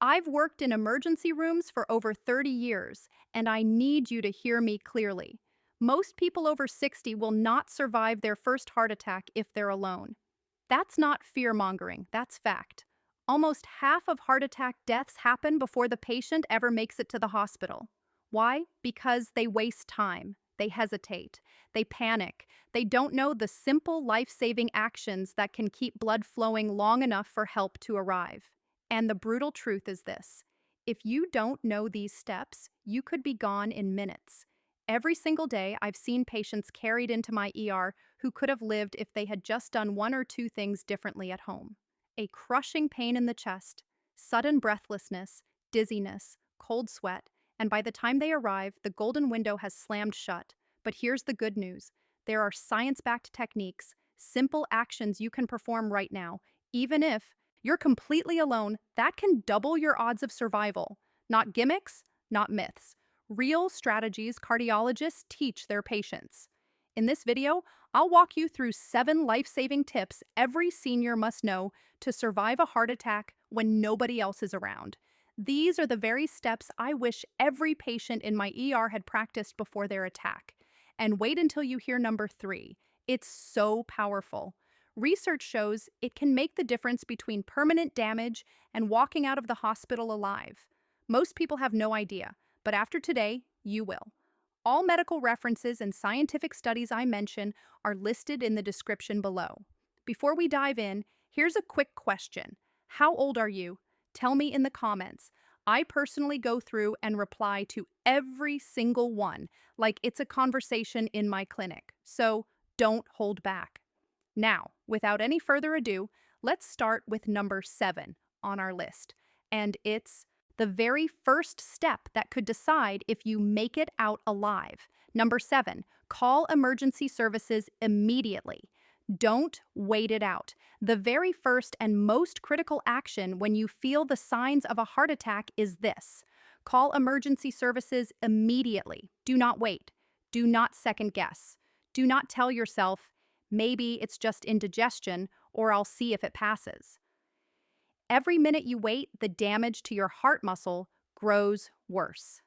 I've worked in emergency rooms for over 30 years, and I need you to hear me clearly. Most people over 60 will not survive their first heart attack if they're alone. That's not fear mongering, that's fact. Almost half of heart attack deaths happen before the patient ever makes it to the hospital. Why? Because they waste time, they hesitate, they panic, they don't know the simple life saving actions that can keep blood flowing long enough for help to arrive. And the brutal truth is this: if you don't know these steps, you could be gone in minutes. Every single day, I've seen patients carried into my ER who could have lived if they had just done one or two things differently at home. A crushing pain in the chest, sudden breathlessness, dizziness, cold sweat, and by the time they arrive, the golden window has slammed shut. But here's the good news: there are science backed techniques, simple actions you can perform right now, even if you're completely alone, that can double your odds of survival. Not gimmicks, not myths. Real strategies cardiologists teach their patients. In this video, I'll walk you through 7 life-saving tips every senior must know to survive a heart attack when nobody else is around. These are the very steps I wish every patient in my ER had practiced before their attack. And wait until you hear number 3. It's so powerful. Research shows it can make the difference between permanent damage and walking out of the hospital alive. Most people have no idea, but after today, you will. All medical references and scientific studies I mention are listed in the description below. Before we dive in, here's a quick question. How old are you? Tell me in the comments. I personally go through and reply to every single one, like it's a conversation in my clinic. So don't hold back. Now, without any further ado, let's start with number 7 on our list. And it's the very first step that could decide if you make it out alive. Number 7, call emergency services immediately. Don't wait it out. The very first and most critical action when you feel the signs of a heart attack is this: call emergency services immediately. Do not wait. Do not second guess. Do not tell yourself, maybe it's just indigestion, or I'll see if it passes. Every minute you wait, the damage to your heart muscle grows worse.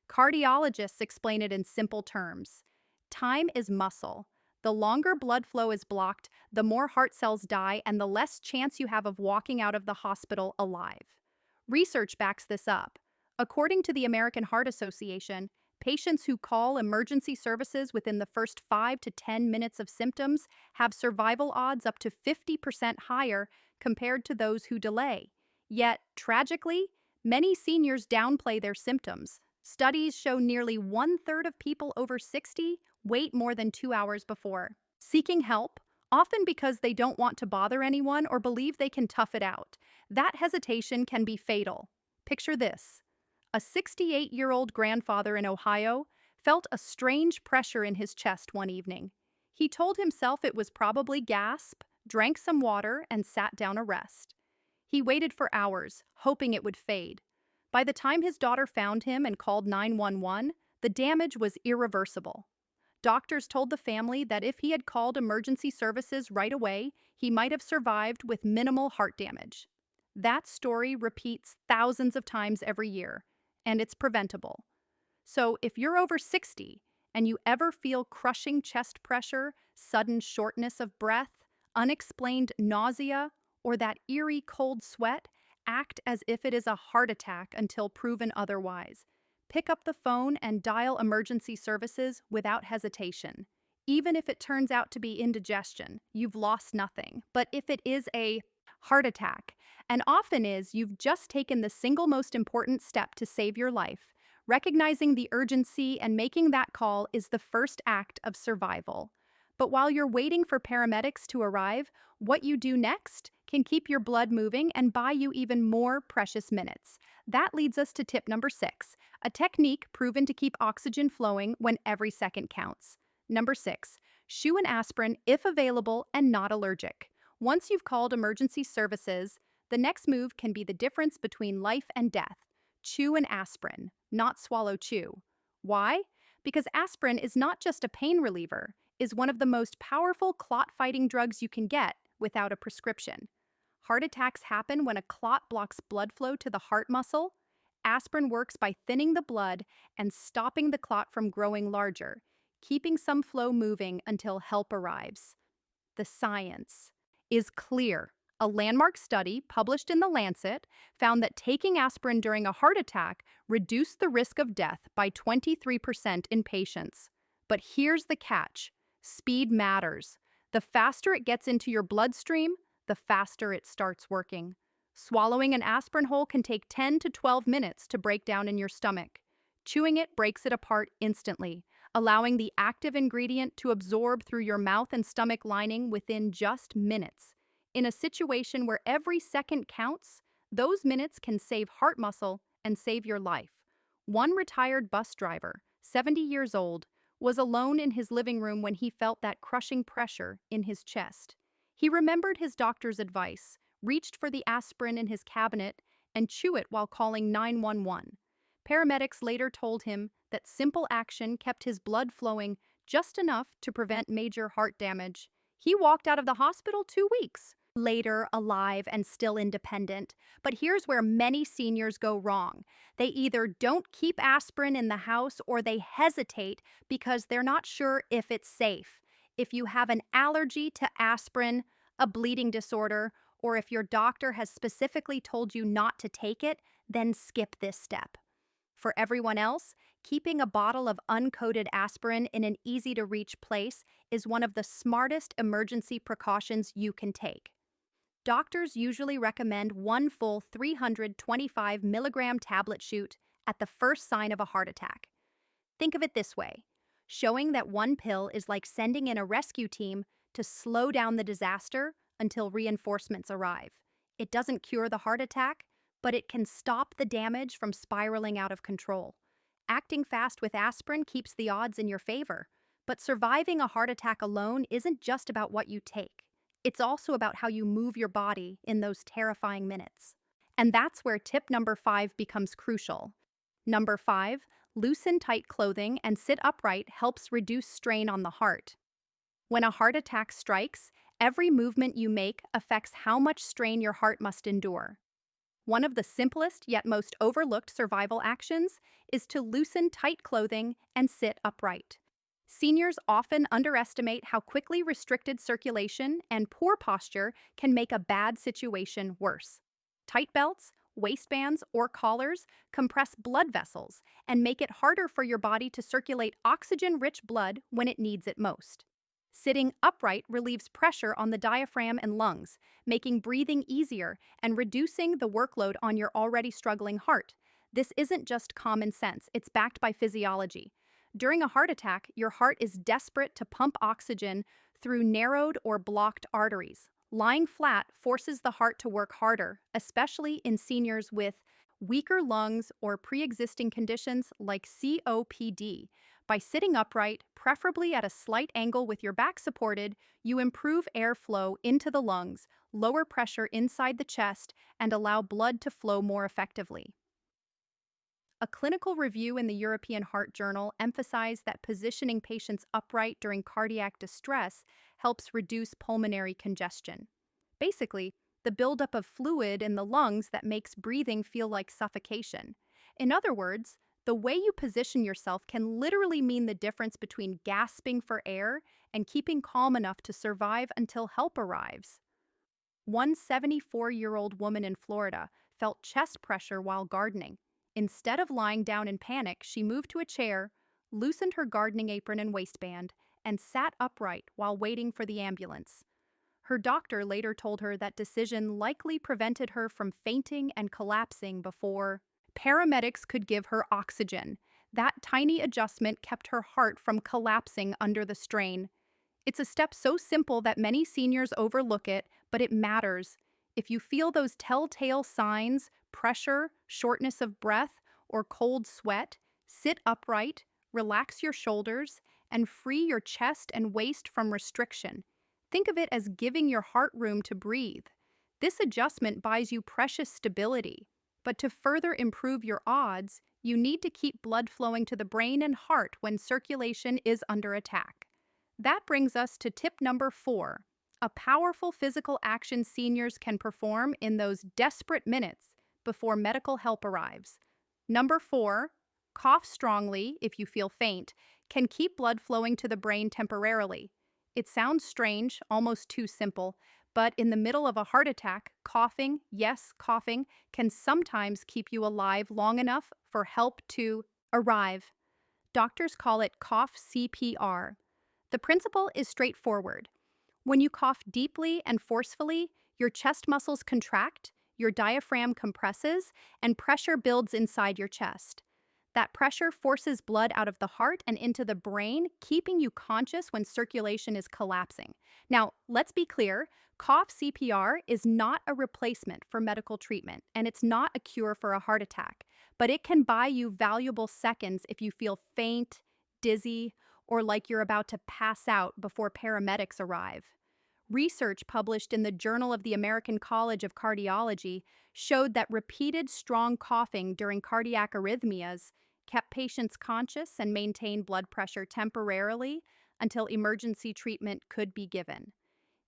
Cardiologists explain it in simple terms. Time is muscle. The longer blood flow is blocked, the more heart cells die and the less chance you have of walking out of the hospital alive. Research backs this up. According to the American Heart Association, patients who call emergency services within the first 5 to 10 minutes of symptoms have survival odds up to 50% higher compared to those who delay. Yet, tragically, many seniors downplay their symptoms. Studies show nearly 1/3 of people over 60 wait more than 2 hours before seeking help, often because they don't want to bother anyone or believe they can tough it out. That hesitation can be fatal. Picture this. A 68-year-old grandfather in Ohio felt a strange pressure in his chest one evening. He told himself it was probably gas, drank some water, and sat down to rest. He waited for hours, hoping it would fade. By the time his daughter found him and called 911, the damage was irreversible. Doctors told the family that if he had called emergency services right away, he might have survived with minimal heart damage. That story repeats thousands of times every year, and it's preventable. So if you're over 60 and you ever feel crushing chest pressure, sudden shortness of breath, unexplained nausea, or that eerie cold sweat, act as if it is a heart attack until proven otherwise. Pick up the phone and dial emergency services without hesitation. Even if it turns out to be indigestion, you've lost nothing. But if it is a heart attack, and often is, you've just taken the single most important step to save your life. Recognizing the urgency and making that call is the first act of survival. But while you're waiting for paramedics to arrive, what you do next can keep your blood moving and buy you even more precious minutes. That leads us to tip number 6, a technique proven to keep oxygen flowing when every second counts. Number 6, chew an aspirin if available and not allergic. Once you've called emergency services, the next move can be the difference between life and death. Chew an aspirin, not swallow chew. Why? Because aspirin is not just a pain reliever, is one of the most powerful clot-fighting drugs you can get without a prescription. Heart attacks happen when a clot blocks blood flow to the heart muscle. Aspirin works by thinning the blood and stopping the clot from growing larger, keeping some flow moving until help arrives. The science is clear. A landmark study published in The Lancet found that taking aspirin during a heart attack reduced the risk of death by 23% in patients. But here's the catch: speed matters. The faster it gets into your bloodstream, the faster it starts working. Swallowing an aspirin whole can take 10 to 12 minutes to break down in your stomach. Chewing it breaks it apart instantly, allowing the active ingredient to absorb through your mouth and stomach lining within just minutes. In a situation where every second counts, those minutes can save heart muscle and save your life. One retired bus driver, 70 years old, was alone in his living room when he felt that crushing pressure in his chest. He remembered his doctor's advice, reached for the aspirin in his cabinet, and chewed it while calling 911. Paramedics later told him that simple action kept his blood flowing just enough to prevent major heart damage. He walked out of the hospital 2 weeks later, alive and still independent. But here's where many seniors go wrong. They either don't keep aspirin in the house or they hesitate because they're not sure if it's safe. If you have an allergy to aspirin, a bleeding disorder, or if your doctor has specifically told you not to take it, then skip this step. For everyone else, keeping a bottle of uncoated aspirin in an easy-to-reach place is one of the smartest emergency precautions you can take. Doctors usually recommend one full 325 milligram tablet shoot at the first sign of a heart attack. Think of it this way: showing that one pill is like sending in a rescue team to slow down the disaster until reinforcements arrive. It doesn't cure the heart attack, but it can stop the damage from spiraling out of control. Acting fast with aspirin keeps the odds in your favor, but surviving a heart attack alone isn't just about what you take. It's also about how you move your body in those terrifying minutes. And that's where tip number 5 becomes crucial. Number 5, loosen tight clothing and sit upright helps reduce strain on the heart. When a heart attack strikes, every movement you make affects how much strain your heart must endure. One of the simplest yet most overlooked survival actions is to loosen tight clothing and sit upright. Seniors often underestimate how quickly restricted circulation and poor posture can make a bad situation worse. Tight belts, waistbands, or collars compress blood vessels and make it harder for your body to circulate oxygen-rich blood when it needs it most. Sitting upright relieves pressure on the diaphragm and lungs, making breathing easier and reducing the workload on your already struggling heart. This isn't just common sense, it's backed by physiology. During a heart attack, your heart is desperate to pump oxygen through narrowed or blocked arteries. Lying flat forces the heart to work harder, especially in seniors with weaker lungs or pre-existing conditions like COPD. By sitting upright, preferably at a slight angle with your back supported, you improve airflow into the lungs, lower pressure inside the chest, and allow blood to flow more effectively. A clinical review in the European Heart Journal emphasized that positioning patients upright during cardiac distress helps reduce pulmonary congestion. Basically, the buildup of fluid in the lungs that makes breathing feel like suffocation. In other words, the way you position yourself can literally mean the difference between gasping for air and keeping calm enough to survive until help arrives. One 74-year-old woman in Florida felt chest pressure while gardening. Instead of lying down in panic, she moved to a chair, loosened her gardening apron and waistband, and sat upright while waiting for the ambulance. Her doctor later told her that decision likely prevented her from fainting and collapsing before paramedics could give her oxygen. That tiny adjustment kept her heart from collapsing under the strain. It's a step so simple that many seniors overlook it, but it matters. If you feel those telltale signs, pressure, shortness of breath, or cold sweat, sit upright, relax your shoulders, and free your chest and waist from restriction. Think of it as giving your heart room to breathe. This adjustment buys you precious stability. But to further improve your odds, you need to keep blood flowing to the brain and heart when circulation is under attack. That brings us to tip number 4. A powerful physical action seniors can perform in those desperate minutes before medical help arrives. Number 4, cough strongly if you feel faint, can keep blood flowing to the brain temporarily. It sounds strange, almost too simple, but in the middle of a heart attack, coughing, yes, coughing, can sometimes keep you alive long enough for help to arrive. Doctors call it cough CPR. The principle is straightforward. When you cough deeply and forcefully, your chest muscles contract, your diaphragm compresses, and pressure builds inside your chest. That pressure forces blood out of the heart and into the brain, keeping you conscious when circulation is collapsing. Now, let's be clear, cough CPR is not a replacement for medical treatment, and it's not a cure for a heart attack, but it can buy you valuable seconds if you feel faint, dizzy, or like you're about to pass out before paramedics arrive. Research published in the Journal of the American College of Cardiology showed that repeated strong coughing during cardiac arrhythmias kept patients conscious and maintained blood pressure temporarily until emergency treatment could be given.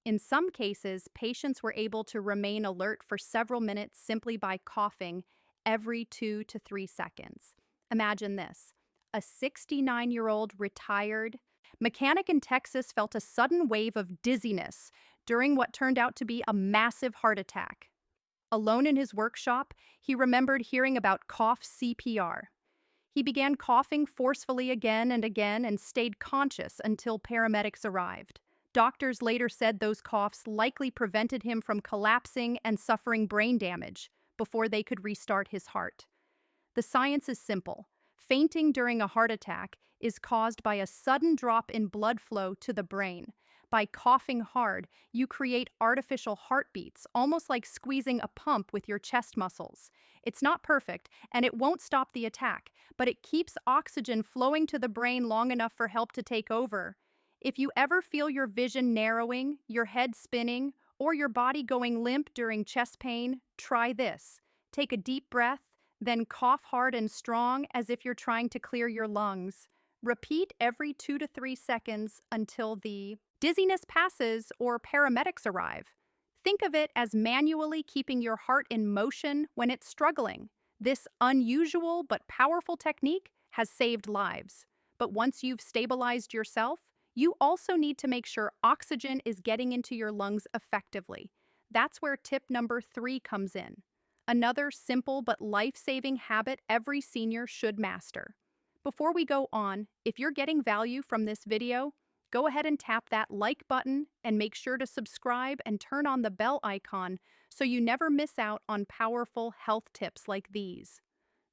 In some cases, patients were able to remain alert for several minutes simply by coughing every 2 to 3 seconds. Imagine this: a 69-year-old retired mechanic in Texas felt a sudden wave of dizziness during what turned out to be a massive heart attack. Alone in his workshop, he remembered hearing about cough CPR. He began coughing forcefully again and again and stayed conscious until paramedics arrived. Doctors later said those coughs likely prevented him from collapsing and suffering brain damage before they could restart his heart. The science is simple. Fainting during a heart attack is caused by a sudden drop in blood flow to the brain. By coughing hard, you create artificial heartbeats, almost like squeezing a pump with your chest muscles. It's not perfect, and it won't stop the attack, but it keeps oxygen flowing to the brain long enough for help to take over. If you ever feel your vision narrowing, your head spinning, or your body going limp during chest pain, try this. Take a deep breath, then cough hard and strong as if you're trying to clear your lungs. Repeat every 2 to 3 seconds until the dizziness passes or paramedics arrive. Think of it as manually keeping your heart in motion when it's struggling. This unusual but powerful technique has saved lives. But once you've stabilized yourself, you also need to make sure oxygen is getting into your lungs effectively. That's where tip number 3 comes in. Another simple but life-saving habit every senior should master. Before we go on, if you're getting value from this video, go ahead and tap that like button and make sure to subscribe and turn on the bell icon so you never miss out on powerful health tips like these.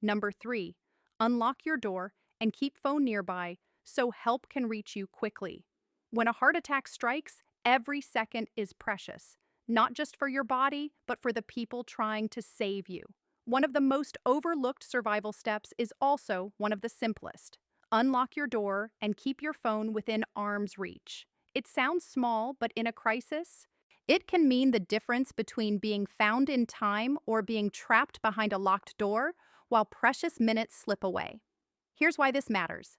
Number 3, unlock your door and keep phone nearby so help can reach you quickly. When a heart attack strikes, every second is precious, not just for your body, but for the people trying to save you. One of the most overlooked survival steps is also one of the simplest. Unlock your door and keep your phone within arm's reach. It sounds small, but in a crisis, it can mean the difference between being found in time or being trapped behind a locked door while precious minutes slip away. Here's why this matters.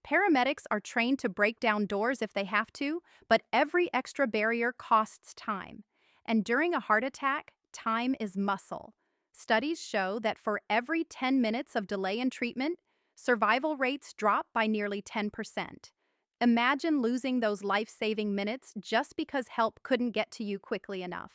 Paramedics are trained to break down doors if they have to, but every extra barrier costs time. And during a heart attack, time is muscle. Studies show that for every 10 minutes of delay in treatment, survival rates drop by nearly 10%. Imagine losing those life-saving minutes just because help couldn't get to you quickly enough.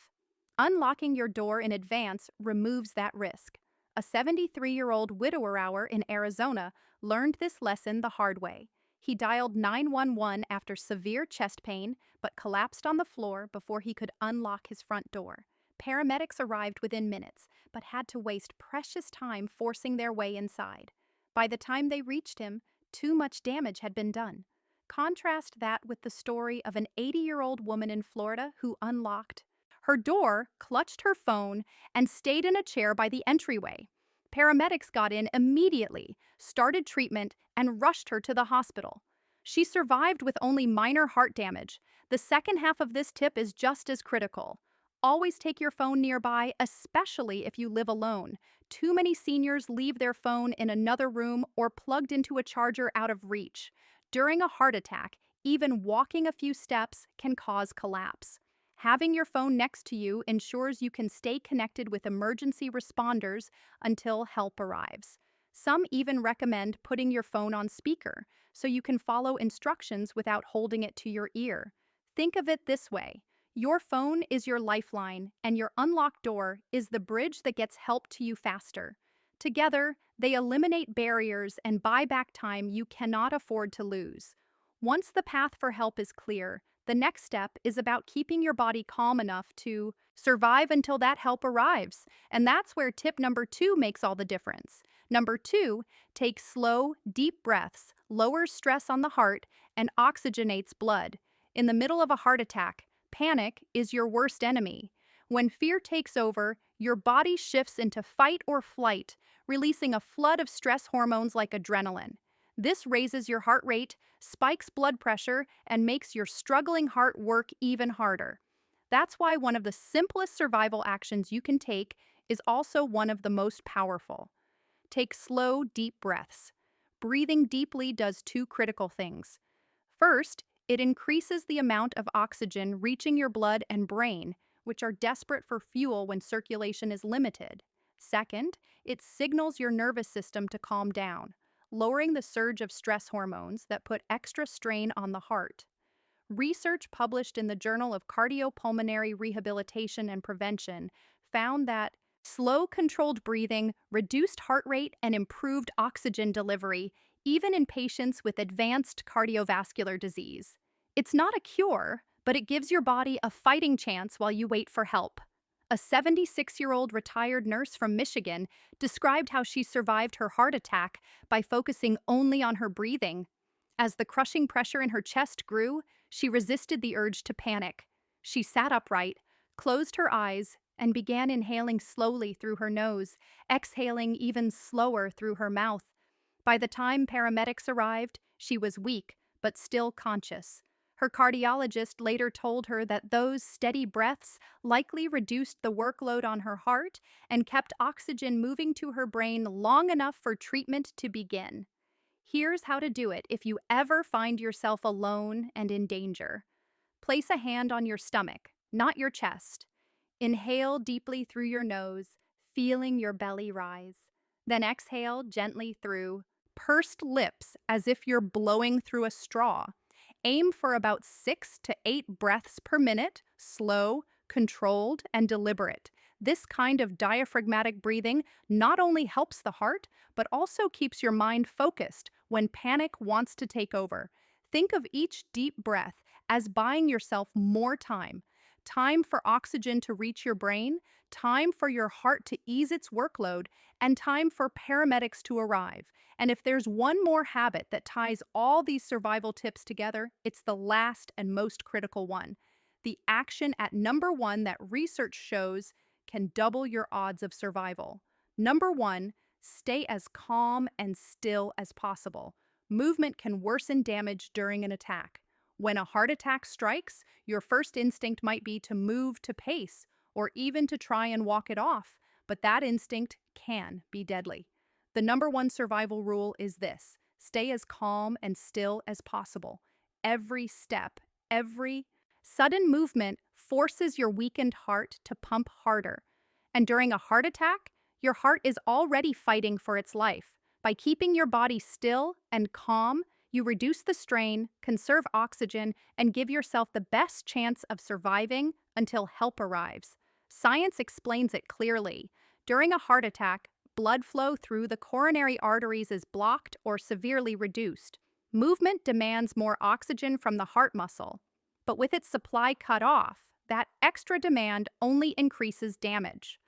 Unlocking your door in advance removes that risk. A 73-year-old widower in Arizona learned this lesson the hard way. He dialed 911 after severe chest pain, but collapsed on the floor before he could unlock his front door. Paramedics arrived within minutes, but had to waste precious time forcing their way inside. By the time they reached him, too much damage had been done. Contrast that with the story of an 80-year-old woman in Florida who unlocked her door, clutched her phone, and stayed in a chair by the entryway. Paramedics got in immediately, started treatment, and rushed her to the hospital. She survived with only minor heart damage. The second half of this tip is just as critical. Always take your phone nearby, especially if you live alone. Too many seniors leave their phone in another room or plugged into a charger out of reach. During a heart attack, even walking a few steps can cause collapse. Having your phone next to you ensures you can stay connected with emergency responders until help arrives. Some even recommend putting your phone on speaker so you can follow instructions without holding it to your ear. Think of it this way: your phone is your lifeline, and your unlocked door is the bridge that gets help to you faster. Together, they eliminate barriers and buy back time you cannot afford to lose. Once the path for help is clear, the next step is about keeping your body calm enough to survive until that help arrives. And that's where tip number 2 makes all the difference. Number 2, take slow, deep breaths, lowers stress on the heart, and oxygenates blood. In the middle of a heart attack, panic is your worst enemy. When fear takes over, your body shifts into fight or flight, releasing a flood of stress hormones like adrenaline. This raises your heart rate, spikes blood pressure, and makes your struggling heart work even harder. That's why one of the simplest survival actions you can take is also one of the most powerful. Take slow, deep breaths. Breathing deeply does two critical things. First, it increases the amount of oxygen reaching your blood and brain, which are desperate for fuel when circulation is limited. Second, it signals your nervous system to calm down, lowering the surge of stress hormones that put extra strain on the heart. Research published in the Journal of Cardiopulmonary Rehabilitation and Prevention found that slow, controlled breathing reduced heart rate and improved oxygen delivery, even in patients with advanced cardiovascular disease. It's not a cure, but it gives your body a fighting chance while you wait for help. A 76-year-old retired nurse from Michigan described how she survived her heart attack by focusing only on her breathing. As the crushing pressure in her chest grew, she resisted the urge to panic. She sat upright, closed her eyes, and began inhaling slowly through her nose, exhaling even slower through her mouth. By the time paramedics arrived, she was weak, but still conscious. Her cardiologist later told her that those steady breaths likely reduced the workload on her heart and kept oxygen moving to her brain long enough for treatment to begin. Here's how to do it if you ever find yourself alone and in danger. Place a hand on your stomach, not your chest. Inhale deeply through your nose, feeling your belly rise. Then exhale gently through pursed lips as if you're blowing through a straw. Aim for about 6 to 8 breaths per minute, slow, controlled, and deliberate. This kind of diaphragmatic breathing not only helps the heart, but also keeps your mind focused when panic wants to take over. Think of each deep breath as buying yourself more time. Time for oxygen to reach your brain, time for your heart to ease its workload, and time for paramedics to arrive. And if there's one more habit that ties all these survival tips together, it's the last and most critical one. The action at number 1 that research shows can double your odds of survival. Number 1, stay as calm and still as possible. Movement can worsen damage during an attack. When a heart attack strikes, your first instinct might be to move to pace or even to try and walk it off, but that instinct can be deadly. The number 1 survival rule is this: stay as calm and still as possible. Every step, every sudden movement forces your weakened heart to pump harder. And during a heart attack, your heart is already fighting for its life. By keeping your body still and calm, you reduce the strain, conserve oxygen, and give yourself the best chance of surviving until help arrives. Science explains it clearly. During a heart attack, blood flow through the coronary arteries is blocked or severely reduced. Movement demands more oxygen from the heart muscle, but with its supply cut off, that extra demand only increases damage.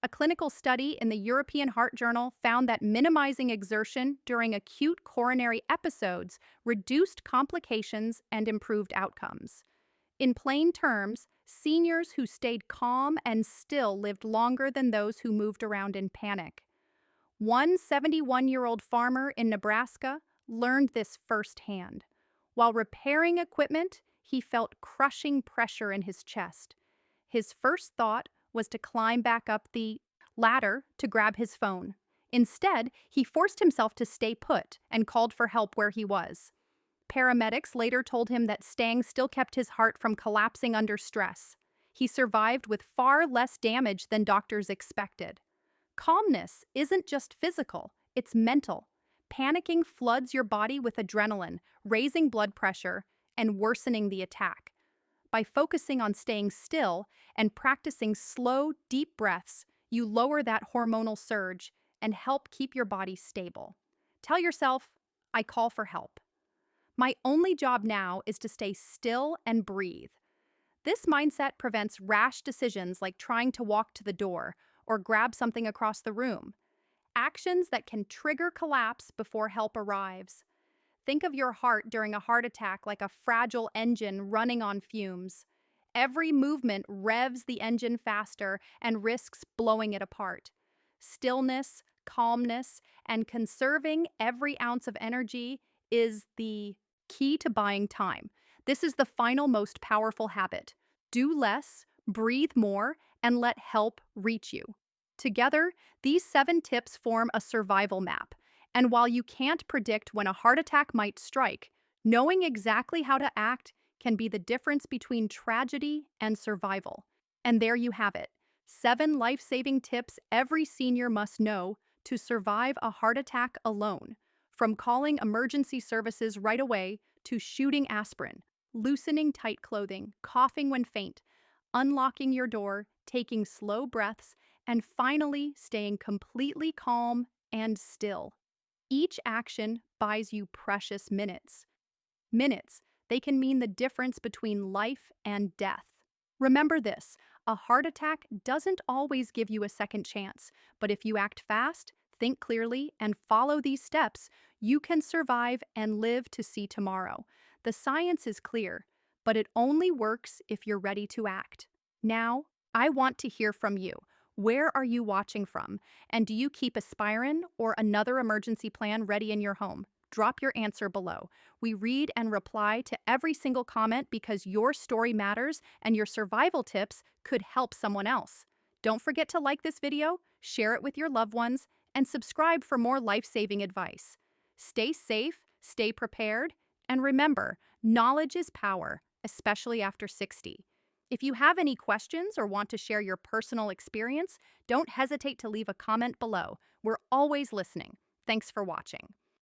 A clinical study in the European Heart Journal found that minimizing exertion during acute coronary episodes reduced complications and improved outcomes. In plain terms, seniors who stayed calm and still lived longer than those who moved around in panic. One 71-year-old farmer in Nebraska learned this firsthand. While repairing equipment, he felt crushing pressure in his chest. His first thought was to climb back up the ladder to grab his phone. Instead, he forced himself to stay put and called for help where he was. Paramedics later told him that staying still kept his heart from collapsing under stress. He survived with far less damage than doctors expected. Calmness isn't just physical, it's mental. Panicking floods your body with adrenaline, raising blood pressure and worsening the attack. By focusing on staying still and practicing slow, deep breaths, you lower that hormonal surge and help keep your body stable. Tell yourself, I call for help. My only job now is to stay still and breathe. This mindset prevents rash decisions like trying to walk to the door or grab something across the room. Actions that can trigger collapse before help arrives. Think of your heart during a heart attack like a fragile engine running on fumes. Every movement revs the engine faster and risks blowing it apart. Stillness, calmness, and conserving every ounce of energy is the key to buying time. This is the final most powerful habit. Do less, breathe more, and let help reach you. Together, these 7 tips form a survival map. And while you can't predict when a heart attack might strike, knowing exactly how to act can be the difference between tragedy and survival. And there you have it, 7 life-saving tips every senior must know to survive a heart attack alone. From calling emergency services right away to shooting aspirin, loosening tight clothing, coughing when faint, unlocking your door, taking slow breaths, and finally staying completely calm and still. Each action buys you precious minutes. Minutes, they can mean the difference between life and death. Remember this, a heart attack doesn't always give you a second chance, but if you act fast, think clearly, and follow these steps, you can survive and live to see tomorrow. The science is clear, but it only works if you're ready to act. Now, I want to hear from you. Where are you watching from? And do you keep Aspirin or another emergency plan ready in your home? Drop your answer below. We read and reply to every single comment because your story matters and your survival tips could help someone else. Don't forget to like this video, share it with your loved ones, and subscribe for more life-saving advice. Stay safe, stay prepared, and remember, knowledge is power, especially after 60. If you have any questions or want to share your personal experience, don't hesitate to leave a comment below. We're always listening. Thanks for watching.